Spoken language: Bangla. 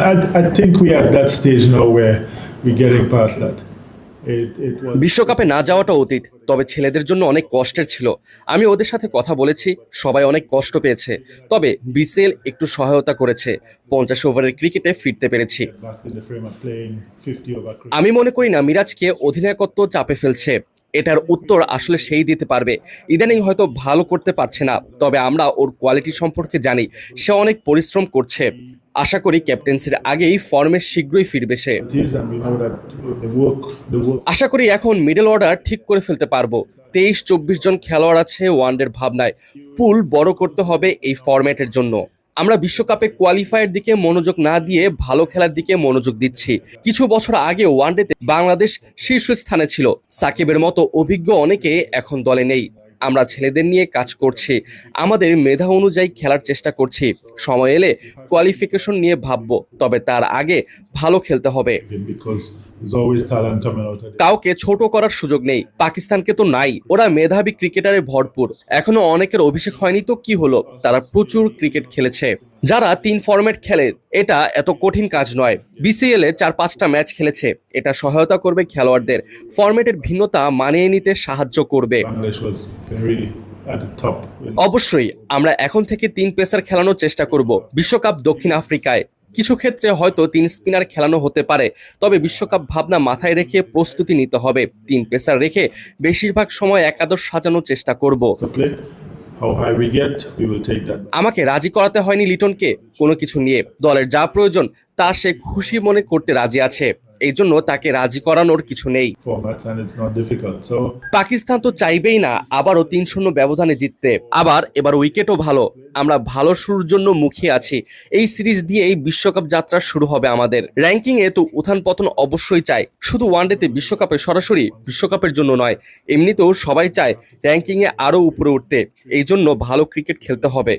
I think we are at that stage now where we're getting past that. বিশ্বকাপে না যাওয়াটা অতীত, তবে ছেলেদের জন্য অনেক কষ্টের ছিল। আমি ওদের সাথে কথা বলেছি, সবাই অনেক কষ্ট পেয়েছে। তবে বিসিএল একটু সহায়তা করেছে, 50 ওভারের ক্রিকেটে ফিরতে পেরেছি। আমি মনে করি না মিরাজকে অধিনায়কত্ব চাপে ফেলছে। এটার উত্তর আসলে সেই দিতে পারবে। ইদানিং হয়তো ভালো করতে পারছে না, তবে আমরা ওর কোয়ালিটি সম্পর্কে জানি। সে অনেক পরিশ্রম করছে। আশা করি ক্যাপ্টেন্সির আগেই ফর্মে শীঘ্রই ফিরবে সে। আশা করি এখন মিডল অর্ডার ঠিক করে ফেলতে পারবো। 23-24 জন খেলোয়াড় আছে ওয়ানডের ভাবনায়। পুল বড় করতে হবে এই ফরম্যাটের জন্য। আমরা বিশ্বকাপে কোয়ালিফায়ার দিকে মনোযোগ না দিয়ে ভালো খেলার দিকে মনোযোগ দিচ্ছি। কিছু বছর আগে ওয়ানডেতে বাংলাদেশ শীর্ষস্থানে ছিল। সাকিবের মতো অভিজ্ঞ অনেকে এখন দলে নেই। আমরা ছেলেদের নিয়ে কাজ করছি, আমাদের মেধা অনুযায়ী খেলার চেষ্টা করছি। সময় এলে কোয়ালিফিকেশন নিয়ে ভাববো, তবে তার আগে ভালো খেলতে হবে। কাউকে ছোট করার সুযোগ নেই, পাকিস্তানকে তো নাই। ওরা মেধাবী ক্রিকেটারে ভরপুর। এখনো অনেকের অভিষেক হয়নি তো কি হলো, তারা প্রচুর ক্রিকেট খেলেছে। যারা 3 ফরম্যাট খেলে, এটা এত কঠিন কাজ নয়। বিসিএল এ 4-5টা ম্যাচ খেলেছে, এটা সহায়তা করবে খেলোয়াড়দের। ফরম্যাটের ভিন্নতা মানিয়ে নিতে সাহায্য করবে। অবশ্যই আমরা এখন থেকে 3 পেসার খেলানোর চেষ্টা করব। বিশ্বকাপ দক্ষিণ আফ্রিকায় কিছু ক্ষেত্রে হয়তো 3 স্পিনার খেলানো হতে পারে, তবে বিশ্বকাপ ভাবনা মাথায় রেখে প্রস্তুতি নিতে হবে। 3 পেসার রেখে বেশিরভাগ সময় একাদশ সাজানোর চেষ্টা করব। আমাকে রাজি করাতে হয়নি লিটনকে কোনো কিছু নিয়ে। দলের যা প্রয়োজন তা সে খুশি মনে করতে রাজি আছে, এই জন্য তাকে রাজি করানোর কিছু নেই। পাকিস্তান তো চাইবেই না আবারও 3-0 ব্যবধানে জিততে। আবার এবার উইকেটও ভালো, আমরা ভালো শুরুর জন্য মুখিয়ে আছি। এই সিরিজ দিয়েই বিশ্বকাপ যাত্রা শুরু হবে আমাদের। র্যাঙ্কিং এ তো উত্থান পতন অবশ্যই চাই, শুধু ওয়ানডেতে বিশ্বকাপে সরাসরি বিশ্বকাপের জন্য নয়, এমনিতেও সবাই চায় র্যাঙ্কিং এ আরো উপরে উঠতে। এই জন্য ভালো ক্রিকেট খেলতে হবে।